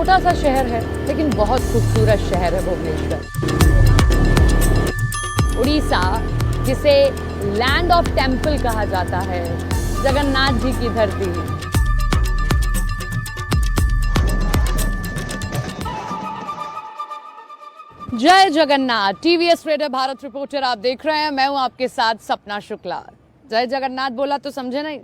छोटा सा शहर है लेकिन बहुत खूबसूरत शहर है भुवनेश्वर। उड़ीसा, जिसे लैंड ऑफ टेम्पल कहा जाता है, जगन्नाथ जी की धरती। जय Jagannath. TVS radio Bharat reporter आप देख रहे हैं, मैं हूं आपके साथ सपना शुक्ला। जय जगन्नाथ बोला तो समझे नहीं,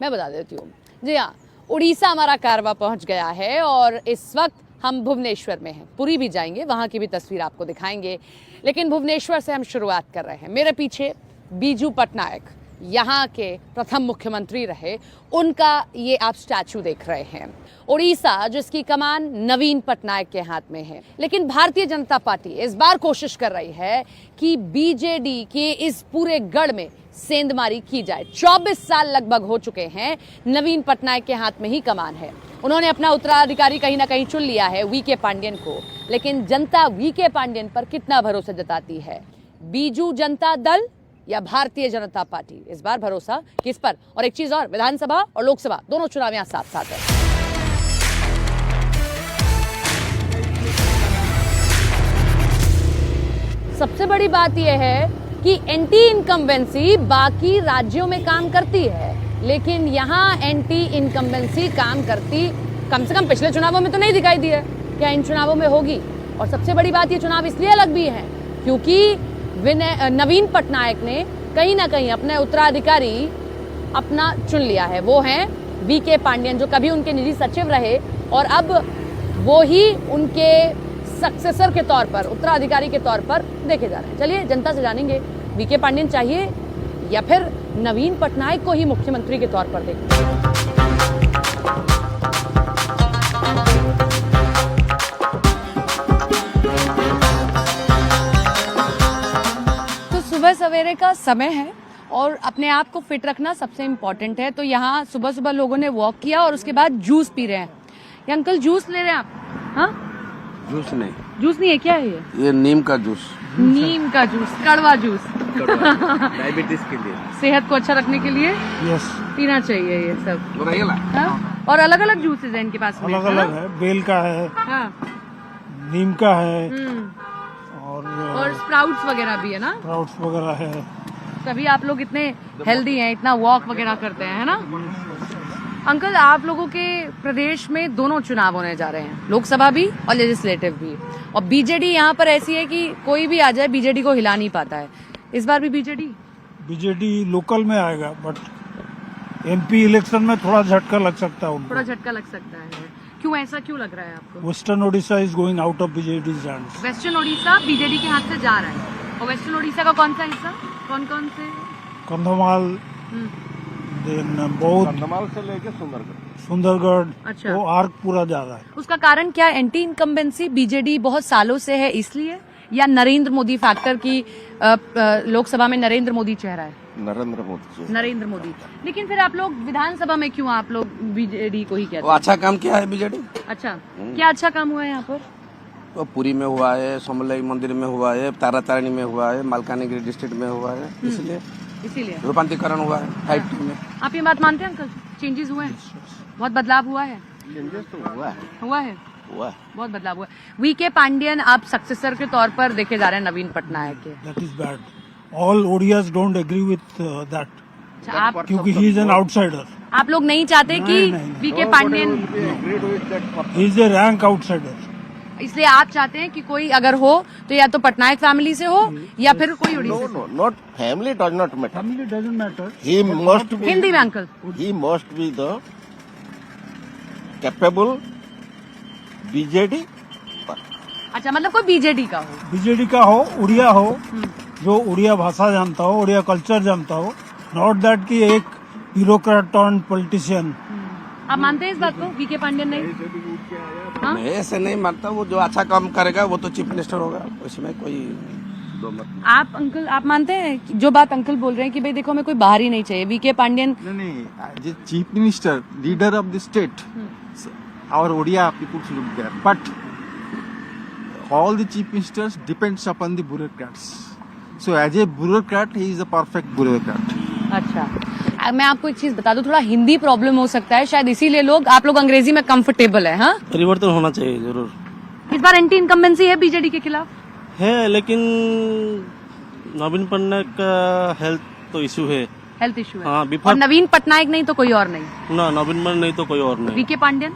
मैं बता देती हूँ। जी हाँ, उड़ीसा हमारा कारवा पहुंच गया है और इस वक्त हम भुवनेश्वर में हैं। पुरी भी जाएंगे, वहां की भी तस्वीर आपको दिखाएंगे, लेकिन भुवनेश्वर से हम शुरुआत कर रहे हैं। मेरे पीछे बीजू पटनायक, यहाँ के प्रथम मुख्यमंत्री रहे, उनका ये आप स्टैचू देख रहे हैं। उड़ीसा, जिसकी कमान नवीन पटनायक के हाथ में है, लेकिन भारतीय जनता पार्टी इस बार कोशिश कर रही है कि बीजेडी के इस पूरे गढ़ में सेंधमारी की जाए। 24 साल लगभग हो चुके हैं, नवीन पटनायक के हाथ में ही कमान है। उन्होंने अपना उत्तराधिकारी कहीं ना कहीं चुन लिया है, वीके पांडियन को, लेकिन जनता वीके पांडियन पर कितना भरोसा जताती है? बीजू जनता दल या भारतीय जनता पार्टी? इस बार भरोसा किस पर? और एक चीज और, विधानसभा और लोकसभा दोनों चुनाव यहां साथ साथ है। सबसे बड़ी बात यह है कि एंटी इनकम्बेंसी बाकी राज्यों में काम करती है, लेकिन यहाँ एंटी इनकम्बेंसी काम करती कम से कम पिछले चुनावों में तो नहीं दिखाई दी है। क्या इन चुनावों में होगी? और सबसे बड़ी बात, ये चुनाव इसलिए अलग भी है क्योंकि नवीन पटनायक ने कहीं ना कहीं अपने उत्तराधिकारी अपना चुन लिया है। वो हैं वीके पांडियन, जो कभी उनके निजी सचिव रहे और अब वो ही उनके सक्सेसर के तौर पर, उत्तराधिकारी के तौर पर देखे जा रहे हैं। चलिए जनता से जानेंगे, वीके पांडियन चाहिए या फिर नवीन पटनायक को ही मुख्यमंत्री के तौर पर देखें। तो सुबह सवेरे का समय है और अपने आप को फिट रखना सबसे इम्पोर्टेंट है। तो यहाँ सुबह सुबह लोगों ने वॉक किया और उसके बाद जूस पी रहे हैं। ये अंकल जूस ले रहे हैं आप? हाँ, जूस नहीं है, क्या है ये नीम का जूस। नीम का जूस, कड़वा जूस। डायबिटीज के लिए, सेहत को अच्छा रखने के लिए यस पीना चाहिए ये सब। हाँ? और अलग अलग जूसेस हैं इनके पास में, अलग अलग है। बेल का है, हाँ, नीम का है और स्प्राउट्स वगैरह भी है ना, स्प्राउट्स वगैरह है। तभी आप लोग इतने हेल्दी हैं, इतना वॉक वगैरह करते हैं, है ना। अंकल, आप लोगों के प्रदेश में दोनों चुनाव होने जा रहे हैं, लोकसभा भी और लेजिस्लेटिव भी, और बीजेडी यहाँ पर ऐसी है कि कोई भी आ जाए बीजेडी को हिला नहीं पाता है। इस बार भी बीजेडी लोकल में आएगा, बट एमपी इलेक्शन में थोड़ा झटका लग सकता है उनको। थोड़ा झटका लग सकता है। क्यों, ऐसा क्यों लग रहा है आपको? Western Odisha is going out of BJD hands. Western Odisha BJD के हाथ से जा रहा है। और वेस्टर्न ओडिशा का कौन सा हिस्सा, कौन कौन से? कंधमाल, बहुत कंधमाल से लेके सुंदरगढ़, अच्छा, वो आर्क पूरा जा रहा है। उसका कारण क्या? एंटी इनकम्बेंसी बीजेडी बहुत सालों से है इसलिए, या नरेंद्र मोदी फैक्टर की लोकसभा में नरेंद्र मोदी चेहरा है? नरेंद्र मोदी। लेकिन फिर आप लोग विधानसभा में क्यों आप लोग बीजेडी को ही कहते हैं? अच्छा काम किया है बीजेडी। अच्छा, क्या अच्छा काम हुआ है यहाँ पर? तो पुरी में हुआ है, सोमलई मंदिर में हुआ है, तारातारिणी में हुआ है, मालकानगिरी डिस्ट्रिक्ट में हुआ है, इसीलिए रूपांतरीकरण हुआ है 5T में। आप ये बात मानते हैं अंकल, चेंजेस हुए हैं, बहुत बदलाव हुआ है? चेंजेस तो हुआ है, बहुत बदलाव हुआ है। वीके पांडियन आप सक्सेसर के तौर पर देखे जा रहे हैं नवीन पटनायक के। That is bad. All Odias don't agree with that, आप, क्योंकि ही इज एन आउटसाइडर। आप लोग नहीं चाहते कि VK Pandian, he is a rank outsider, इसलिए आप चाहते हैं कि कोई अगर हो तो या तो पटनायक फैमिली से हो या फिर कोई उड़ीसा से। Not family does not matter, family doesn't matter. He must be, Hindi में uncle, he must be the capable BJD. अच्छा, मतलब कोई बीजेडी का हो, बीजेडी का हो, उड़िया हो, जो उड़िया भाषा जानता हो, उड़िया कल्चर जानता हो, नॉट दैट कि एक ब्यूरोक्रेट टर्न पॉलिटिशियन। आप मानते हैं इस बात को? वीके पांडियन नहीं? हाँ? मैं ऐसे नहीं मानता, वो जो अच्छा काम करेगा वो तो चीफ मिनिस्टर होगा, उसमें कोई दो मत। आप अंकल, आप मानते हैं जो बात अंकल बोल रहे हैं कि भाई देखो हमें कोई बाहर ही नहीं चाहिए, वीके पांडियन? नहीं, chief minister, leader of the state, our Odia people should look there. But all the chief ministers depends upon the bureaucrats. So as a bureaucrat, he is a perfect bureaucrat. अच्छा, मैं आपको एक चीज बता दूं, थोड़ा Hindi problem हो सकता है, शायद इसीलिए आप लोग अंग्रेजी में कंफर्टेबल है। हाँ, परिवर्तन होना चाहिए जरूर इस बार एंटी इनकम्बेंसी है बीजेडी के खिलाफ। है, लेकिन नवीन पटनायक का हेल्थ तो इशू है। हेल्थ इशू है। हाँ, और नवीन पटनायक नहीं तो कोई और नहीं। ना, नवीन पटनायक नहीं तो कोई और नहीं। वीके पांड्यन?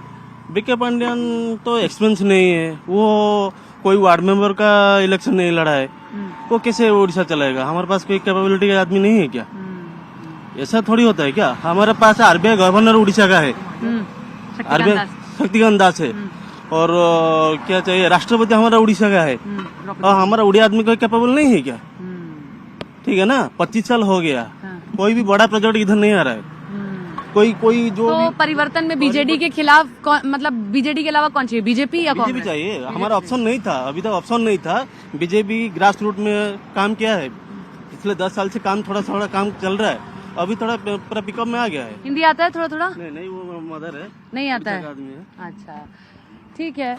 बीके पांड्यन तो एक्सपीरियंस नहीं है, वो कोई वार्ड मेंबर का इलेक्शन नहीं लड़ा है, वो कैसे उड़ीसा चलाएगा? हमारे पास कोई कैपेबिलिटी का आदमी नहीं है क्या? ऐसा थोड़ी होता है क्या? हमारे पास आरबीआई गवर्नर उड़ीसा का है, आरबीआई शक्तिकांत दास है, और क्या चाहिए, राष्ट्रपति हमारा उड़ीसा का है, और हमारा उड़िया आदमी कोई कैपेबल नहीं है क्या? ठीक है ना, 25 साल हो गया, कोई भी बड़ा प्रोजेक्ट इधर नहीं आ रहा है। कोई जो तो परिवर्तन में बीजेडी के खिलाफ मतलब बीजेडी के अलावा कौन चाहिए? बीजेपी या बीजेपी चाहिए? हमारा ऑप्शन नहीं था, अभी तक ऑप्शन नहीं था। बीजेपी ग्रास रूट में काम किया है, पिछले 10 साल से काम थोड़ा काम चल रहा है, अभी थोड़ा पूरा पिकअप में आ गया है। हिंदी आता है थोड़ा थोड़ा? नहीं, वो मदर है, नहीं आता है। आदमी है। अच्छा, ठीक है।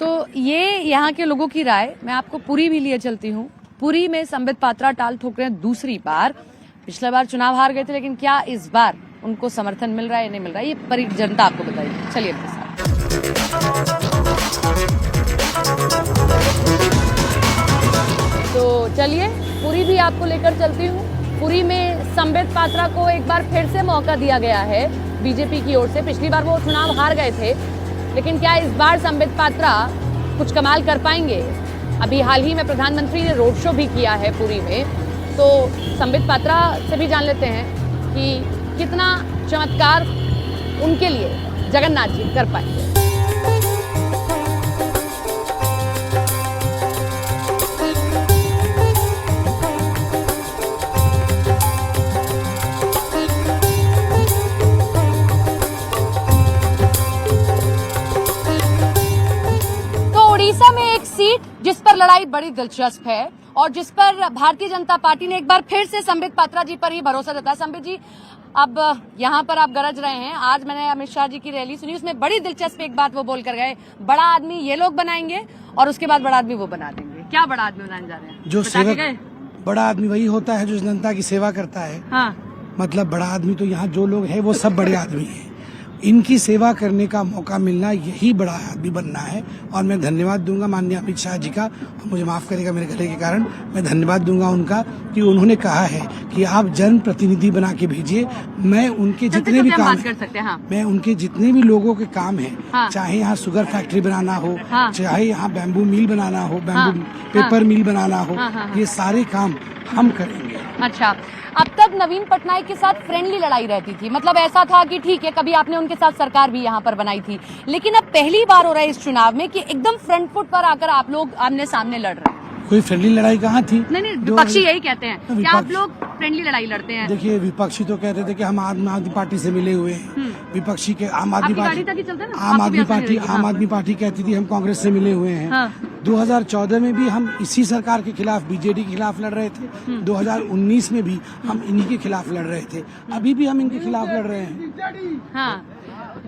तो ये यहाँ के लोगों की राय। मैं आपको पुरी भी लिए चलती हूँ। पुरी में संबित पात्रा टाल ठोक रहे हैं दूसरी बार। पिछले बार चुनाव हार गए थे, लेकिन क्या इस बार उनको समर्थन मिल रहा है या नहीं मिल रहा है, ये जनता आपको बताएगी। चलिए इनके साथ। तो चलिए पुरी भी आपको लेकर चलती हूँ। पुरी में संबित पात्रा को एक बार फिर से मौका दिया गया है बीजेपी की ओर से। पिछली बार वो चुनाव हार गए थे, लेकिन क्या इस बार संबित पात्रा कुछ कमाल कर पाएंगे? अभी हाल ही में प्रधानमंत्री ने रोड शो भी किया है पुरी में, तो संबित पात्रा से भी जान लेते हैं कि कितना चमत्कार उनके लिए जगन्नाथ जी कर पाएंगे। तो उड़ीसा में एक सीट जिस पर लड़ाई बड़ी दिलचस्प है और जिस पर भारतीय जनता पार्टी ने एक बार फिर से संबित पात्रा जी पर ही भरोसा जताया। संबित जी, अब यहाँ पर आप गरज रहे हैं। आज मैंने अमित शाह जी की रैली सुनी, उसमें बड़ी दिलचस्प एक बात वो बोल कर गए, बड़ा आदमी ये लोग बनाएंगे और उसके बाद बड़ा आदमी वो बना देंगे। क्या बड़ा आदमी बनाने जा रहे हैं? जो सेवक, बड़ा आदमी वही होता है जो जनता की सेवा करता है। हाँ, मतलब बड़ा आदमी तो यहाँ जो लोग हैं वो सब बड़े आदमी हैं। इनकी सेवा करने का मौका मिलना, यही बड़ा आदमी बनना है। और मैं धन्यवाद दूंगा माननीय अमित शाह जी का, और मुझे माफ करेगा मेरे गले के कारण, मैं धन्यवाद दूंगा उनका कि उन्होंने कहा है कि आप जन प्रतिनिधि बना के भेजिए। मैं उनके जितने भी काम हाँ। मैं उनके जितने भी लोगों के काम हैं, हाँ। चाहे यहाँ शुगर फैक्ट्री बनाना हो, हाँ। चाहे यहाँ बैम्बू मिल बनाना हो, बैम्बू हाँ। पेपर मिल बनाना हो, हाँ। ये सारे काम हम करेंगे। अच्छा, अब तक नवीन पटनायक के साथ फ्रेंडली लड़ाई रहती थी, मतलब ऐसा था कि ठीक है, कभी आपने उनके साथ सरकार भी यहाँ पर बनाई थी, लेकिन अब पहली बार हो रहा है इस चुनाव में कि एकदम फ्रंट फुट पर आकर आप लोग आमने सामने लड़ रहे हैं। कोई फ्रेंडली लड़ाई कहाँ थी? नहीं, विपक्षी यही कहते हैं कि आप लोग फ्रेंडली लड़ाई लड़ते हैं। देखिए, विपक्षी तो कहते थे कि हम आम आदमी पार्टी से मिले हुए हैं। विपक्षी के आम आदमी पार्टी कहती थी हम कांग्रेस से मिले हुए हैं। हाँ। 2014 में भी हम इसी सरकार के खिलाफ, बीजेडी के खिलाफ लड़ रहे थे। 2019 में भी हम इन्हीं के खिलाफ लड़ रहे थे, अभी भी हम इनके खिलाफ लड़ रहे हैं। हाँ,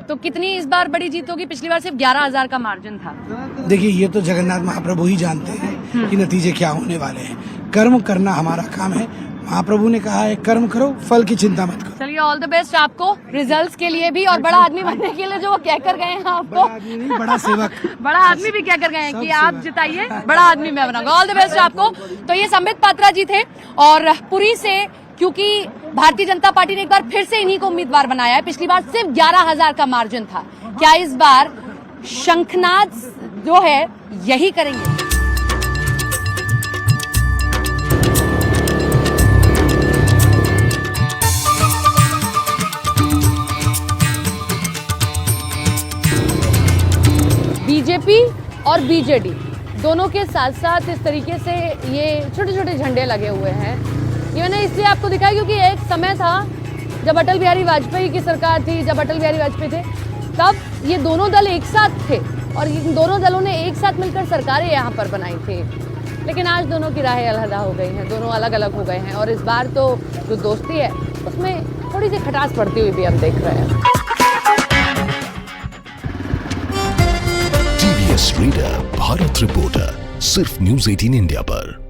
तो कितनी इस बार बड़ी जीत होगी? पिछली बार सिर्फ 11,000 का मार्जिन था। देखिए, ये तो जगन्नाथ महाप्रभु ही जानते हैं कि नतीजे क्या होने वाले हैं। कर्म करना हमारा काम है। महाप्रभु ने कहा है कर्म करो, फल की चिंता मत करो। चलिए, ऑल द बेस्ट आपको रिजल्ट्स के लिए भी और बड़ा आदमी बनने के लिए, जो वो कहकर गए हैं आपको। बड़ा आदमी नहीं, बड़ा सेवक। बड़ा आदमी भी कहकर गए हैं कि आप जिताइए, बड़ा आदमी मैं बनाऊंगा। ऑल द बेस्ट आपको। तो ये संबित पात्रा जी थे, और पुरी से क्योंकि भारतीय जनता पार्टी ने एक बार फिर से इन्हीं को उम्मीदवार बनाया है। पिछली बार सिर्फ 11,000 का मार्जिन था। क्या इस बार शंखनाद जो है यही करेंगे? बीजेपी और बीजेडी दोनों के साथ साथ इस तरीके से ये छोटे छोटे झंडे लगे हुए हैं। ये मैंने इसलिए आपको दिखाया क्योंकि एक समय था जब अटल बिहारी वाजपेयी की सरकार थी, जब अटल बिहारी वाजपेयी थे, तब ये दोनों दल एक साथ थे और इन दोनों दलों ने एक साथ मिलकर सरकारें यहाँ पर बनाई थी। लेकिन आज दोनों की राहें अलहदा हो गई हैं, दोनों अलग अलग हो गए हैं, और इस बार तो जो दोस्ती है उसमें थोड़ी सी खटास पड़ती हुई भी हम देख रहे हैं। टीवीएस रीडर भारत रिपोर्टर सिर्फ न्यूज़ 18 इंडिया पर।